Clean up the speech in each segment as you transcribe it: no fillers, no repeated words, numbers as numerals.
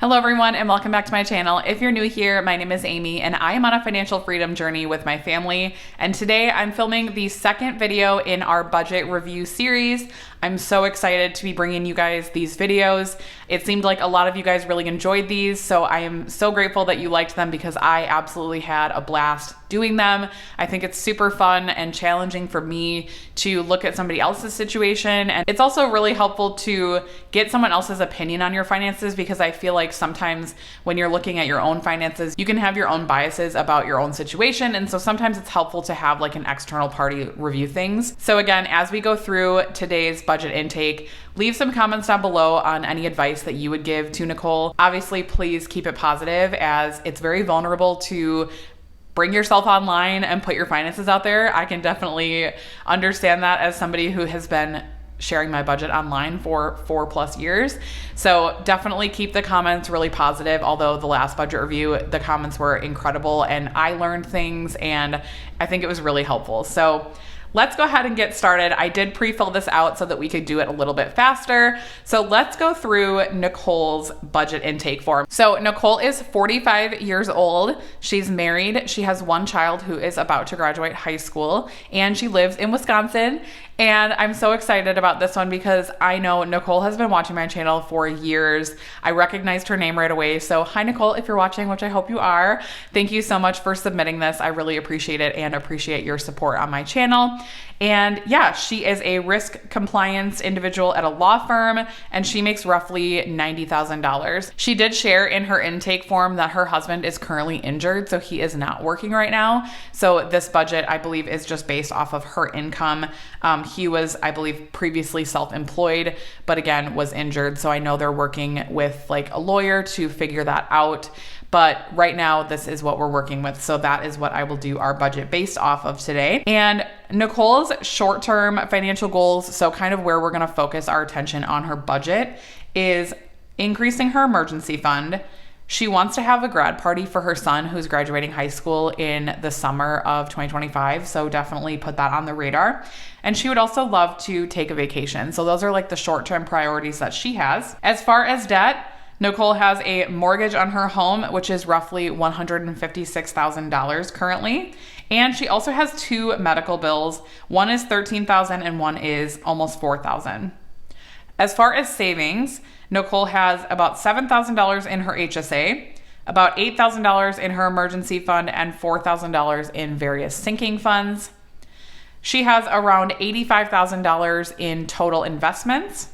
Hello everyone and welcome back to my channel. If you're new here, my name is Amy and I am on a financial freedom journey with my family. And today I'm filming the second video in our budget review series. I'm so excited to be bringing you guys these videos. It seemed like a lot of you guys really enjoyed these, so I am so grateful that you liked them because I absolutely had a blast doing them. I think it's super fun and challenging for me to look at somebody else's situation. And it's also really helpful to get someone else's opinion on your finances because I feel like sometimes when you're looking at your own finances, you can have your own biases about your own situation. And so sometimes it's helpful to have like an external party review things. So again, as we go through today's budget intake, leave some comments down below on any advice that you would give to Nicole. Obviously, please keep it positive as it's very vulnerable to bring yourself online and put your finances out there. I can definitely understand that as somebody who has been sharing my budget online for 4+ years. So definitely keep the comments really positive. Although the last budget review, the comments were incredible and I learned things and I think it was really helpful. So let's go ahead and get started. I did pre-fill this out so that we could do it a little bit faster. So let's go through Nicole's budget intake form. So Nicole is 45 years old. She's married. She has one child who is about to graduate high school and she lives in Wisconsin. And I'm so excited about this one because I know Nicole has been watching my channel for years. I recognized her name right away. So hi Nicole, if you're watching, which I hope you are, thank you so much for submitting this. I really appreciate it and appreciate your support on my channel. And yeah, she is a risk compliance individual at a law firm and she makes roughly $90,000. She did share in her intake form that her husband is currently injured, so he is not working right now. So this budget, I believe, is just based off of her income. He was, I believe, previously self-employed, but again, was injured. So I know they're working with like a lawyer to figure that out. But right now, this is what we're working with. So that is what I will do our budget based off of today. And Nicole's short-term financial goals, so kind of where we're gonna focus our attention on her budget, is increasing her emergency fund. She wants to have a grad party for her son who's graduating high school in the summer of 2025. So definitely put that on the radar. And she would also love to take a vacation. So those are like the short-term priorities that she has. As far as debt, Nicole has a mortgage on her home, which is roughly $156,000 currently. And she also has two medical bills. One is $13,000 and one is almost $4,000. As far as savings, Nicole has about $7,000 in her HSA, about $8,000 in her emergency fund, and $4,000 in various sinking funds. She has around $85,000 in total investments.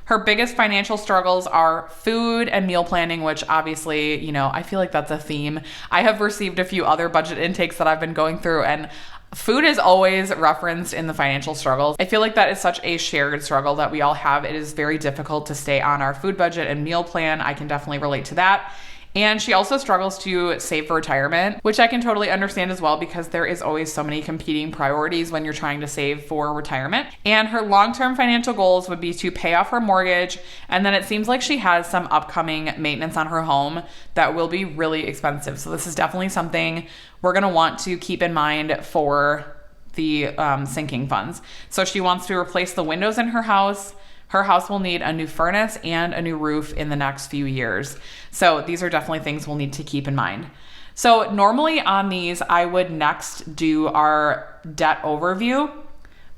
Her biggest financial struggles are food and meal planning, which obviously, you know, I feel like that's a theme. I have received a few other budget intakes that I've been going through and food is always referenced in the financial struggles. I feel like that is such a shared struggle that we all have. It is very difficult to stay on our food budget and meal plan. I can definitely relate to that. And she also struggles to save for retirement, which I can totally understand as well because there is always so many competing priorities when you're trying to save for retirement. And her long-term financial goals would be to pay off her mortgage. And then it seems like she has some upcoming maintenance on her home that will be really expensive. So this is definitely something we're gonna want to keep in mind for the sinking funds. So she wants to replace the windows in her house. Her house will need a new furnace and a new roof in the next few years. So these are definitely things we'll need to keep in mind. So normally on these, I would next do our debt overview,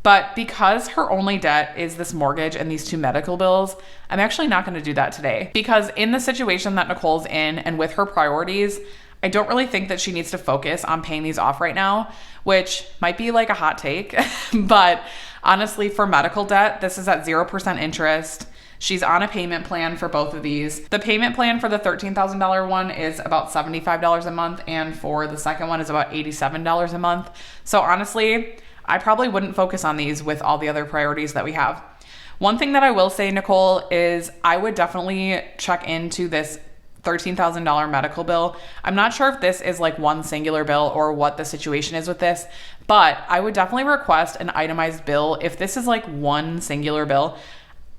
but because her only debt is this mortgage and these two medical bills, I'm actually not gonna do that today because in the situation that Nicole's in and with her priorities, I don't really think that she needs to focus on paying these off right now, which might be like a hot take, but honestly, for medical debt, this is at 0% interest. She's on a payment plan for both of these. The payment plan for the $13,000 one is about $75 a month, and for the second one is about $87 a month. So honestly, I probably wouldn't focus on these with all the other priorities that we have. One thing that I will say, Nicole, is I would definitely check into this $13,000 medical bill. I'm not sure if this is like one singular bill or what the situation is with this, but I would definitely request an itemized bill if this is like one singular bill,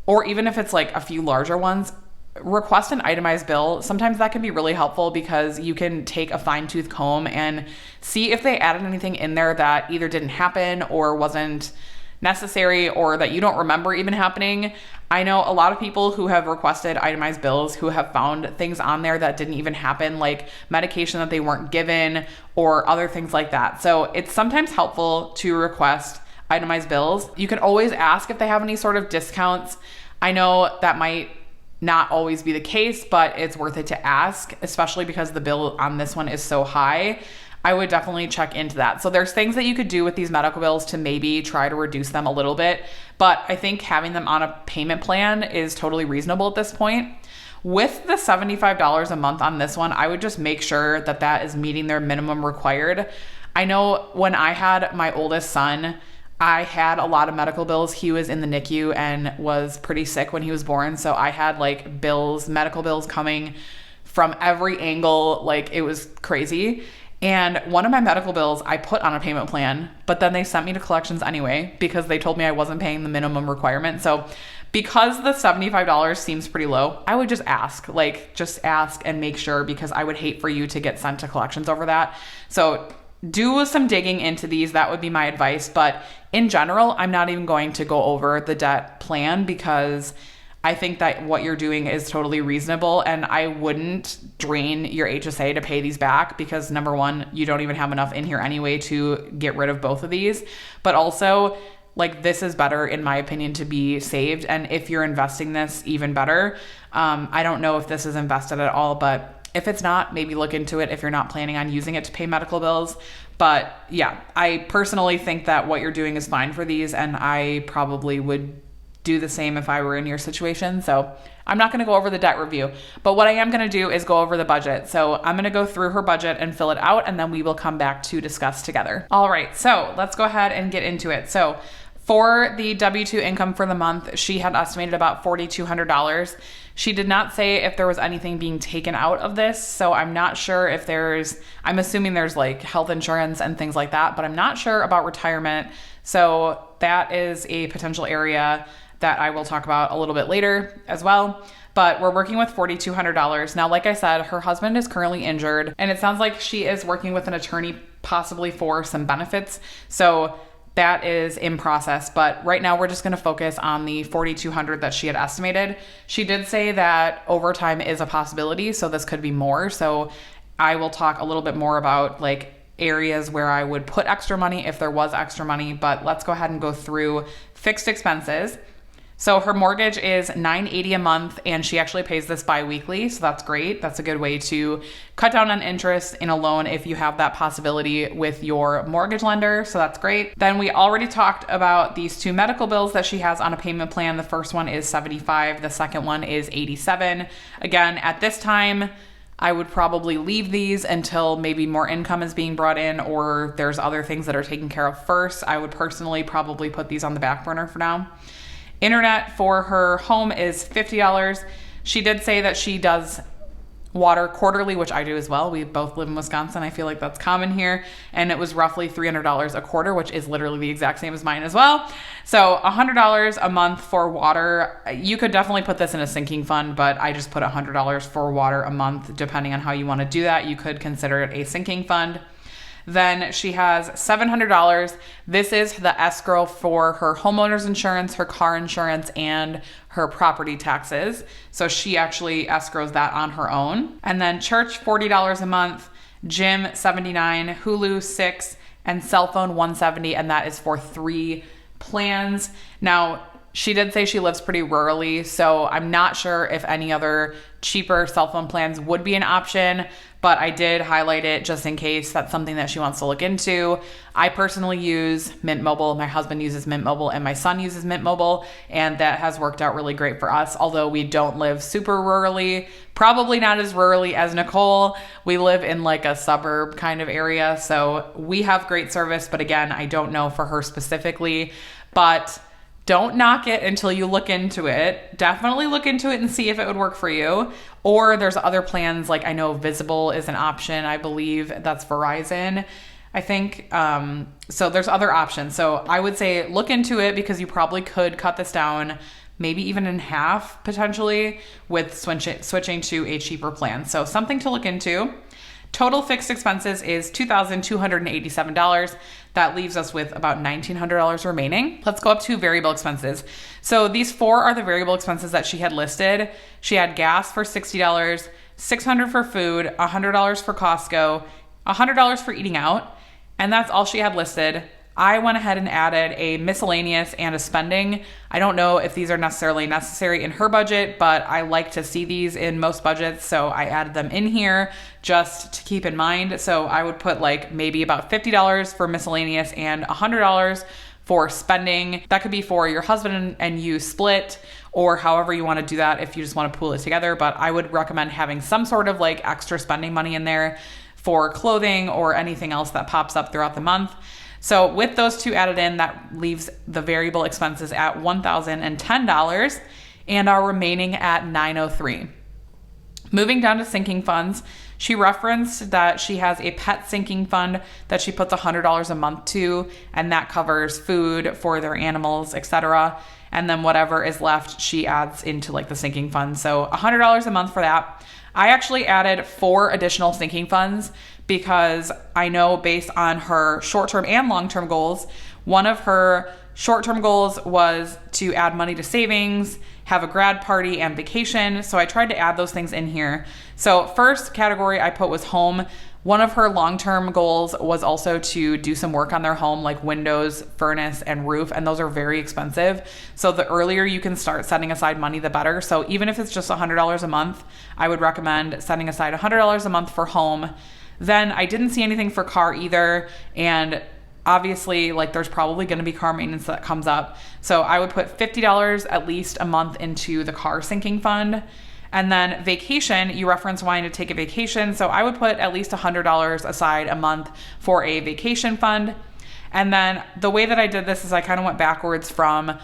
or even if it's like a few larger ones, request an itemized bill. Sometimes that can be really helpful because you can take a fine-tooth comb and see if they added anything in there that either didn't happen or wasn't necessary or that you don't remember even happening. I know a lot of people who have requested itemized bills who have found things on there that didn't even happen, like medication that they weren't given or other things like that. So it's sometimes helpful to request itemized bills. You can always ask if they have any sort of discounts. I know that might not always be the case, but it's worth it to ask, especially because the bill on this one is so high. I would definitely check into that. So there's things that you could do with these medical bills to maybe try to reduce them a little bit, but I think having them on a payment plan is totally reasonable at this point. With the $75 a month on this one, I would just make sure that that is meeting their minimum required. I know when I had my oldest son, I had a lot of medical bills. He was in the NICU and was pretty sick when he was born. So I had like medical bills coming from every angle. Like it was crazy. And one of my medical bills I put on a payment plan, but then they sent me to collections anyway because they told me I wasn't paying the minimum requirement. So because the $75 seems pretty low, I would just ask and make sure, because I would hate for you to get sent to collections over that. So do some digging into these. That would be my advice. But in general, I'm not even going to go over the debt plan because I think that what you're doing is totally reasonable, and I wouldn't drain your HSA to pay these back because, number one, you don't even have enough in here anyway to get rid of both of these. But also, like, this is better, in my opinion, to be saved. And if you're investing this, even better. I don't know if this is invested at all, but if it's not, maybe look into it if you're not planning on using it to pay medical bills. But yeah, I personally think that what you're doing is fine for these, and I probably would do the same if I were in your situation. So I'm not going to go over the debt review, but what I am going to do is go over the budget. So I'm going to go through her budget and fill it out, and then we will come back to discuss together. All right, so let's go ahead and get into it. So for the W-2 income for the month, she had estimated about $4,200. She did not say if there was anything being taken out of this, so I'm not sure if I'm assuming there's like health insurance and things like that, but I'm not sure about retirement. So that is a potential area that I will talk about a little bit later as well. But we're working with $4,200. Now, like I said, her husband is currently injured, and it sounds like she is working with an attorney possibly for some benefits. So that is in process, but right now we're just going to focus on the $4,200 that she had estimated. She did say that overtime is a possibility, so this could be more. So I will talk a little bit more about like areas where I would put extra money if there was extra money, but let's go ahead and go through fixed expenses. So her mortgage is $980 a month, and she actually pays this bi-weekly. So that's great. That's a good way to cut down on interest in a loan if you have that possibility with your mortgage lender. So that's great. Then we already talked about these two medical bills that she has on a payment plan. The first one is $75. The second one is $87. Again, at this time, I would probably leave these until maybe more income is being brought in or there's other things that are taken care of first. I would personally probably put these on the back burner for now. Internet for her home is $50. She did say that she does water quarterly, which I do as well. We both live in Wisconsin. I feel like that's common here. And it was roughly $300 a quarter, which is literally the exact same as mine as well. So $100 a month for water. You could definitely put this in a sinking fund, but I just put $100 for water a month. Depending on how you want to do that, you could consider it a sinking fund. Then she has $700. This is the escrow for her homeowner's insurance, her car insurance, and her property taxes. So she actually escrows that on her own. And then church, $40 a month, gym, $79, Hulu, $6, and cell phone, $170, and that is for 3 plans. Now, she did say she lives pretty rurally, so I'm not sure if any other cheaper cell phone plans would be an option, but I did highlight it just in case that's something that she wants to look into. I personally use Mint Mobile. My husband uses Mint Mobile and my son uses Mint Mobile, and that has worked out really great for us. Although we don't live super rurally, probably not as rurally as Nicole. We live in like a suburb kind of area, so we have great service, but again, I don't know for her specifically, but don't knock it until you look into it. Definitely look into it and see if it would work for you. Or there's other plans, like I know Visible is an option. I believe that's Verizon, I think. So there's other options. So I would say look into it because you probably could cut this down maybe even in half potentially with switching to a cheaper plan. So something to look into. Total fixed expenses is $2,287. That leaves us with about $1,900 remaining. Let's go up to variable expenses. So these four are the variable expenses that she had listed. She had gas for $60, $600 for food, $100 for Costco, $100 for eating out, and that's all she had listed. I went ahead and added a miscellaneous and a spending. I don't know if these are necessarily necessary in her budget, but I like to see these in most budgets, so I added them in here just to keep in mind. So I would put like maybe about $50 for miscellaneous and $100 for spending. That could be for your husband and you split, or however you want to do that if you just want to pool it together. But I would recommend having some sort of like extra spending money in there for clothing or anything else that pops up throughout the month. So with those two added in, that leaves the variable expenses at $1,010 and are remaining at $903. Moving down to sinking funds, she referenced that she has a pet sinking fund that she puts $100 a month to, and that covers food for their animals, etc. And then whatever is left, she adds into like the sinking fund. So $100 a month for that. I actually added 4 additional sinking funds because I know based on her short-term and long-term goals, one of her short-term goals was to add money to savings, have a grad party, and vacation. So I tried to add those things in here. So first category I put was home. One of her long-term goals was also to do some work on their home, like windows, furnace, and roof, and those are very expensive. So the earlier you can start setting aside money, the better. So even if it's just $100 a month, I would recommend setting aside $100 a month for home. Then I didn't see anything for car either, and obviously like there's probably going to be car maintenance that comes up. So I would put $50 at least a month into the car sinking fund. And then vacation, you referenced wanting to take a vacation. So I would put at least $100 aside a month for a vacation fund. And then the way that I did this is I kind of went backwards from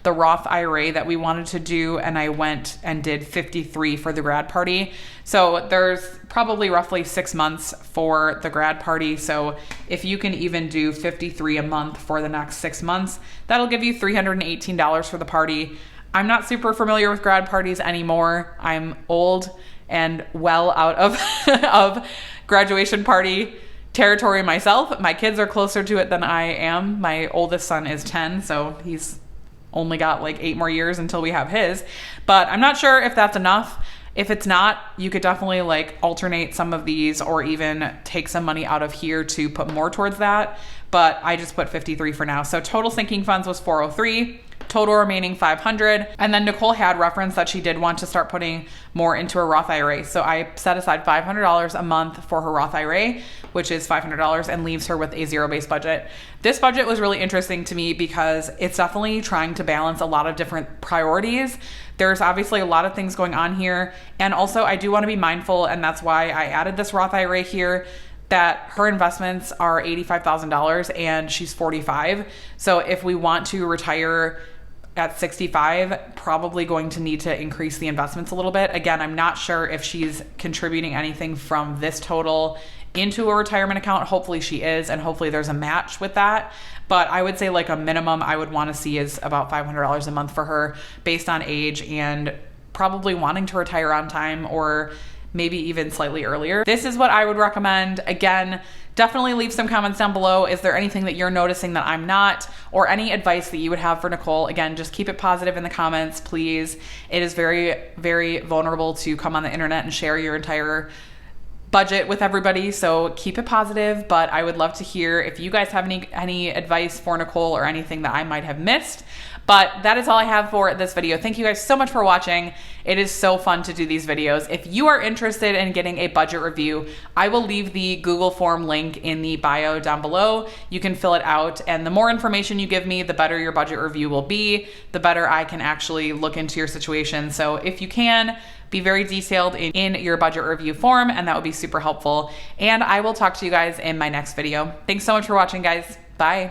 the Roth IRA that we wanted to do, and I went and did 53 for the grad party. So there's probably roughly 6 months for the grad party. So if you can even do 53 a month for the next 6 months, that'll give you $318 for the party. I'm not super familiar with grad parties anymore. I'm old and well out of, of graduation party territory myself. My kids are closer to it than I am. My oldest son is 10, so he's only got like 8 more years until we have his. But I'm not sure if that's enough. If it's not, you could definitely like alternate some of these or even take some money out of here to put more towards that. But I just put 53 for now. So total sinking funds was 403. Total remaining 500. And then Nicole had referenced that she did want to start putting more into her Roth IRA. So I set aside $500 a month for her Roth IRA, which is $500, and leaves her with a zero-based budget. This budget was really interesting to me because it's definitely trying to balance a lot of different priorities. There's obviously a lot of things going on here. And also I do want to be mindful, and that's why I added this Roth IRA here, that her investments are $85,000 and she's 45. So if we want to retire at 65, probably going to need to increase the investments a little bit. Again, I'm not sure if she's contributing anything from this total into a retirement account. Hopefully she is, and hopefully there's a match with that. But I would say like a minimum I would want to see is about $500 a month for her based on age and probably wanting to retire on time or maybe even slightly earlier. This is what I would recommend. Again, definitely leave some comments down below. Is there anything that you're noticing that I'm not, or any advice that you would have for Nicole? Again, just keep it positive in the comments, please. It is very, very vulnerable to come on the internet and share your entire budget with everybody, so keep it positive. But I would love to hear if you guys have any advice for Nicole or anything that I might have missed. But that is all I have for this video. Thank you guys so much for watching. It is so fun to do these videos. If you are interested in getting a budget review, I will leave the Google form link in the bio down below. You can fill it out, and the more information you give me, the better your budget review will be, the better I can actually look into your situation. So if you can, be very detailed in your budget review form, and that would be super helpful. And I will talk to you guys in my next video. Thanks so much for watching, guys. Bye.